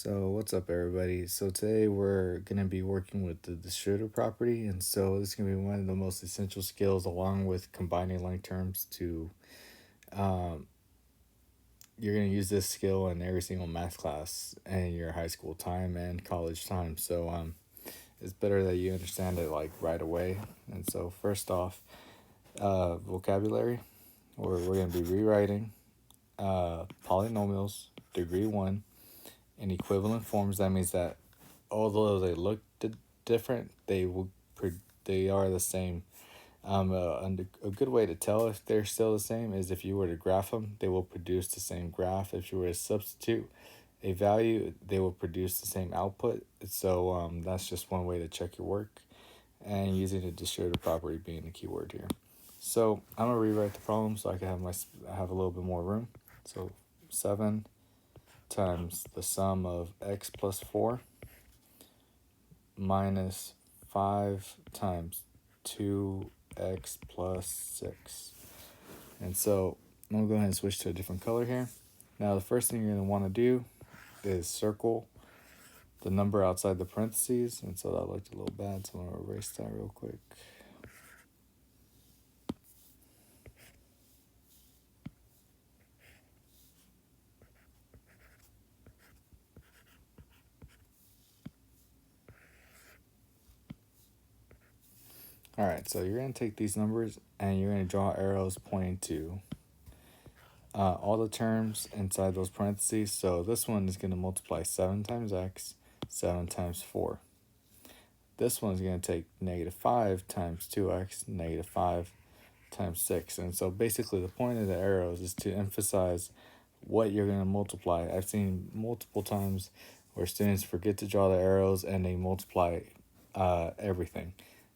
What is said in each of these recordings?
So what's up everybody? So today we're going to be working with the distributive property, and so this is going to be one of the most essential skills along with combining like terms to um, you're going to use this skill in every single math class in your high school time and college time. So it's better that you understand it like right away. And so first off, vocabulary, we're going to be rewriting polynomials, degree 1, in equivalent forms. That means that although they look different, they are the same. And a good way to tell if they're still the same is if you were to graph them, they will produce the same graph. If you were to substitute a value, they will produce the same output. So that's just one way to check your work, and using a distributive property being the key word here. So I'm gonna rewrite the problem so I can have a little bit more room. So 7 times the sum of x plus 4 minus 5 times 2x plus 6. And so I'm going to go ahead and switch to a different color here. Now the first thing you're going to want to do is circle the number outside the parentheses. And so that looked a little bad, so I'm going to erase that real quick. Alright, so you're going to take these numbers and you're going to draw arrows pointing to all the terms inside those parentheses. So this one is going to multiply 7 times x, 7 times 4. This one's going to take negative 5 times 2x, negative 5 times 6. And so basically the point of the arrows is to emphasize what you're going to multiply. I've seen multiple times where students forget to draw the arrows and they multiply everything.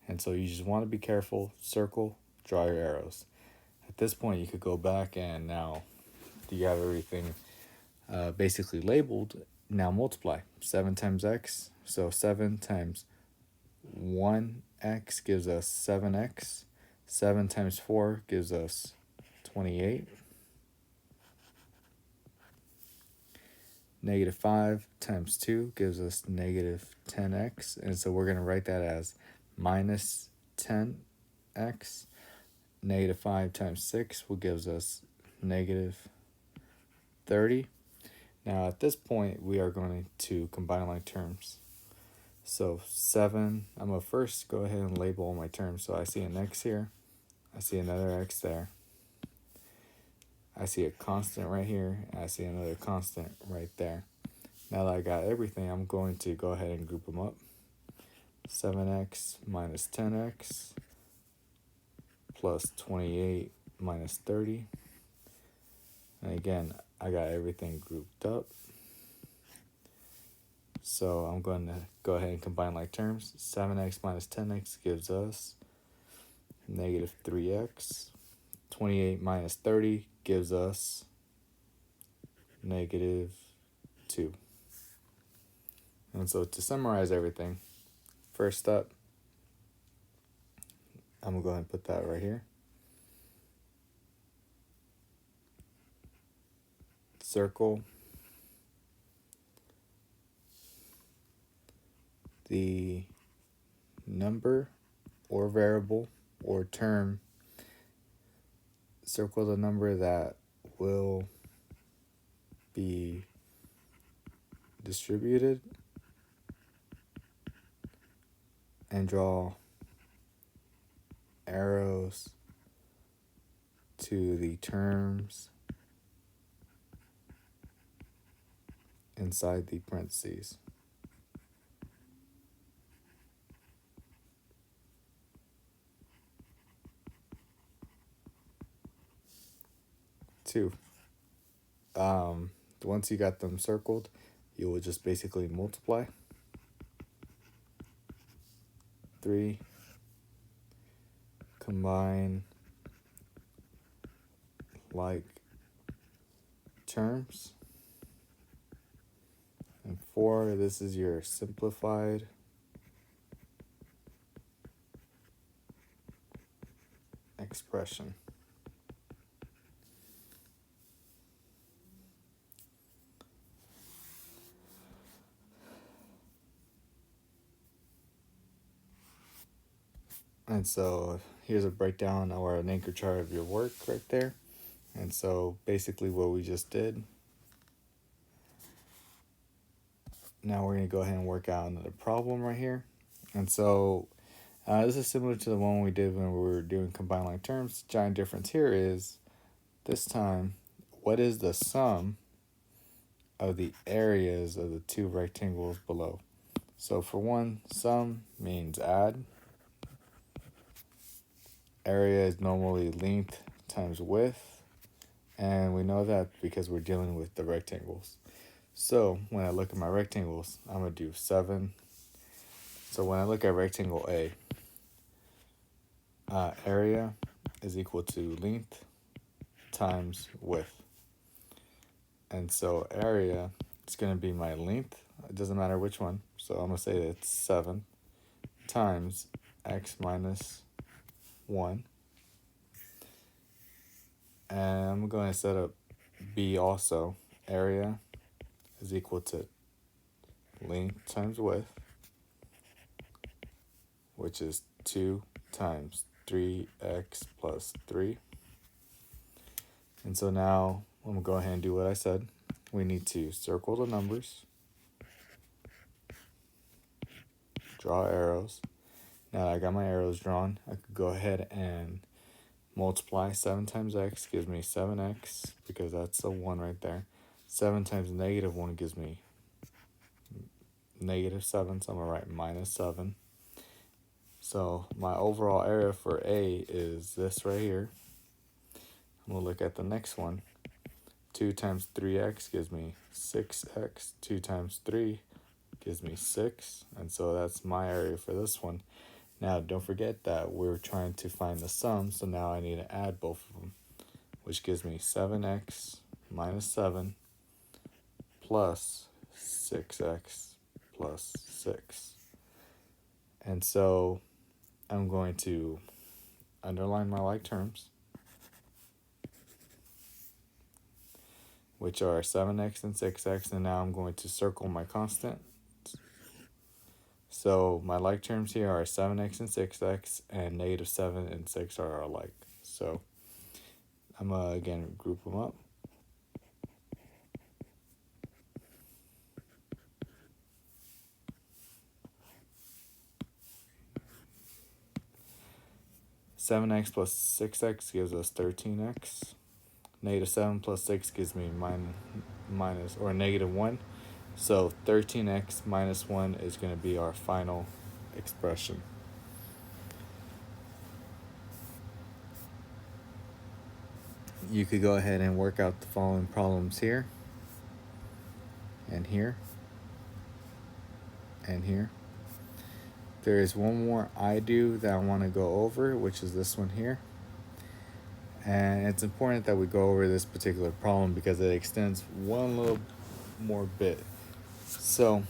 And so you just want to be careful, circle, draw your arrows. At this point, you could go back and now you have everything basically labeled. Now multiply 7 times x. So 7 times 1x gives us 7x. 7 times 4 gives us 28. Negative 5 times 2 gives us negative 10x. And so we're going to write that as minus 10x. Negative 5 times 6 will gives us negative 30. Now at this point, we are going to combine like terms. So 7, I'm going to first go ahead and label all my terms. So I see an x here. I see another x there. I see a constant right here. I see another constant right there. Now that I got everything, I'm going to go ahead and group them up. 7x minus 10x plus 28 minus 30. And again, I got everything grouped up. So I'm going to go ahead and combine like terms. 7x minus 10x gives us negative 3x. 28 minus 30 gives us negative 2. And so to summarize everything, first up, I'm going to go ahead and put that right here. Circle the number or variable or term. Circle the number that will be distributed and draw arrows to the terms inside the parentheses. Two. Once you got them circled, you will just basically multiply. 3. Combine like terms. And 4, this is your simplified expression. And so here's a breakdown or an anchor chart of your work right there. And so basically what we just did, now we're going to go ahead and work out another problem right here. And so this is similar to the one we did when we were doing combined line terms. Giant difference here is this time, what is the sum of the areas of the two rectangles below? So for one, sum means add. Area is normally length times width. And we know that because we're dealing with the rectangles. So when I look at my rectangles, I'm going to do 7. So when I look at rectangle A, area is equal to length times width. And so area is going to be my length. It doesn't matter which one. So I'm going to say that it's 7 times x minus 1. And I'm going to set up B also. Area is equal to length times width, which is 2 times 3x plus 3. And so now I'm going to go ahead and do what I said. We need to circle the numbers, draw arrows. Now that I got my arrows drawn, I could go ahead and multiply 7 times x gives me 7x, because that's a 1 right there. 7 times negative 1 gives me negative 7, so I'm going to write minus 7. So my overall area for A is this right here. I'm going to look at the next one. 2 times 3x gives me 6x. 2 times 3 gives me 6. And so that's my area for this one. Now, don't forget that we're trying to find the sum, so now I need to add both of them, which gives me 7x minus 7 plus 6x plus 6. And so I'm going to underline my like terms, which are 7x and 6x, and now I'm going to circle my constant. So my like terms here are 7x and 6x, and negative 7 and 6 are alike. So I'm going to, again, group them up. (7x plus 6x gives us 13x. Negative 7 plus 6 gives me minus or negative 1. So 13x minus 1 is going to be our final expression. You could go ahead and work out the following problems here, and here, and here. There is one more I do that I want to go over, which is this one here. And it's important that we go over this particular problem because it extends one little more bit. So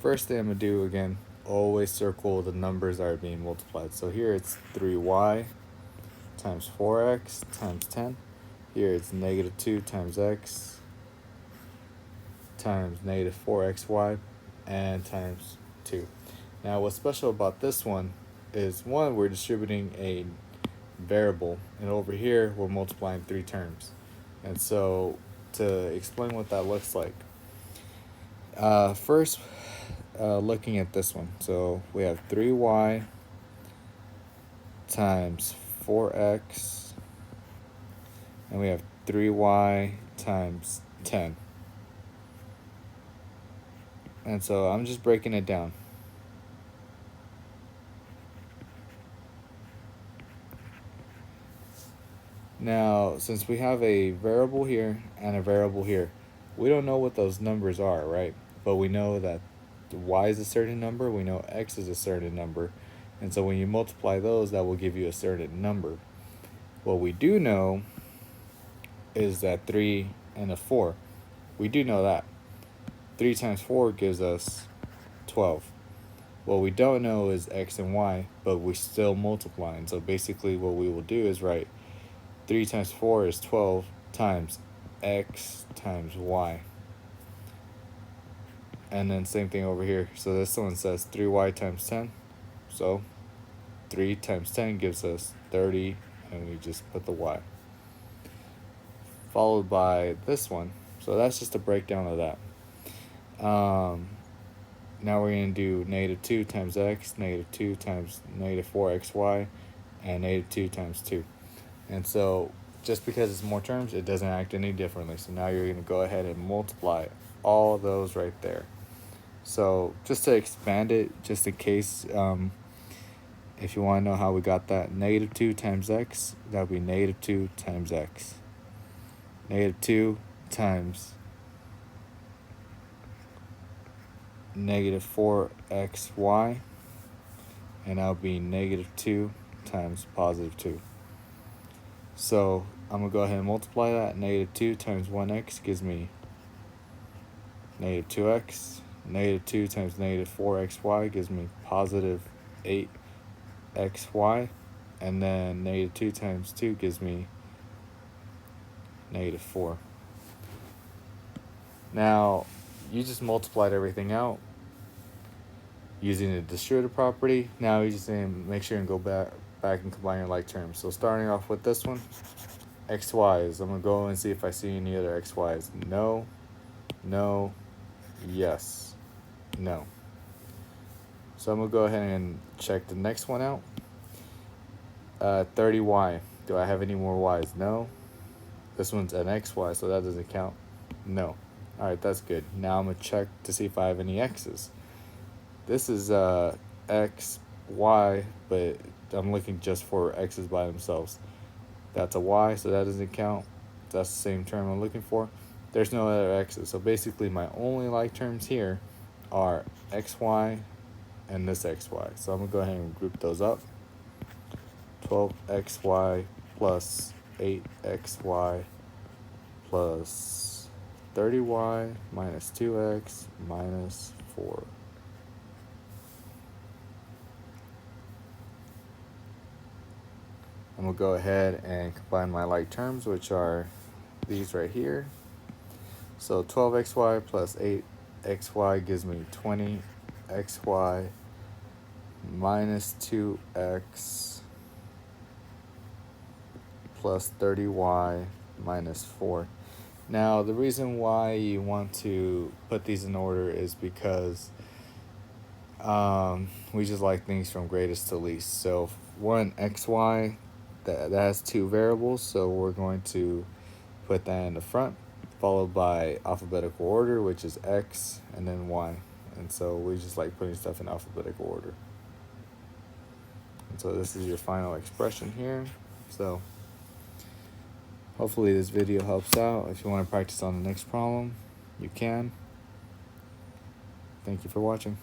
first thing I'm going to do, again, always circle the numbers that are being multiplied. So here it's 3y times 4x times 10. Here it's negative 2 times x times negative 4xy and times 2. Now what's special about this one is, one, we're distributing a variable, and over here we're multiplying 3 terms. And so to explain what that looks like, first looking at this one, so we have 3y times 4x, and we have 3y times 10. And so I'm just breaking it down. Now, since we have a variable here and a variable here, we don't know what those numbers are, right? But we know that y is a certain number, we know x is a certain number, and so when you multiply those, that will give you a certain number. What we do know is that 3 and a 4. We do know that. 3 times 4 gives us 12. What we don't know is x and y, but we still multiply. And so basically what we will do is write 3 times 4 is 12 times x times y. And then same thing over here. So this one says 3y times 10. So 3 times 10 gives us 30, and we just put the y. Followed by this one. So that's just a breakdown of that. Now we're going to do negative 2 times x, negative 2 times negative 4xy, and negative 2 times 2. And so just because it's more terms, it doesn't act any differently. So now you're going to go ahead and multiply all those right there. So just to expand it, just in case, if you want to know how we got that, negative 2 times x, that would be negative 2 times x. Negative 2 times negative 4xy, and that would be negative 2 times positive 2. So I'm going to go ahead and multiply that. Negative 2 times 1x gives me negative 2x. Negative 2 times negative 4xy gives me positive 8xy. And then negative 2 times 2 gives me negative 4. Now, you just multiplied everything out using the distributive property. Now you just need to make sure and go back and combine your like terms. So starting off with this one, xy's. I'm going to go and see if I see any other xy's. No, no, yes, no. So I'm going to go ahead and check the next one out. 30y. Do I have any more y's? No. This one's an xy, so that doesn't count. No. Alright, that's good. Now I'm going to check to see if I have any x's. This is x, y, but I'm looking just for x's by themselves. That's a y, so that doesn't count. That's the same term I'm looking for. There's no other x's. So basically my only like terms here are xy and this xy. So I'm going to go ahead and group those up. 12xy plus 8xy plus 30y minus 2x minus 4. I'm going to go ahead and combine my like terms, which are these right here. So 12xy plus 8xy gives me 20xy minus 2x plus 30y minus 4. Now, the reason why you want to put these in order is because we just like things from greatest to least. So one xy, that has two variables, so we're going to put that in the front, followed by alphabetical order, which is x, and then y. And so we just like putting stuff in alphabetical order. And so this is your final expression here. So hopefully this video helps out. If you want to practice on the next problem, you can. Thank you for watching.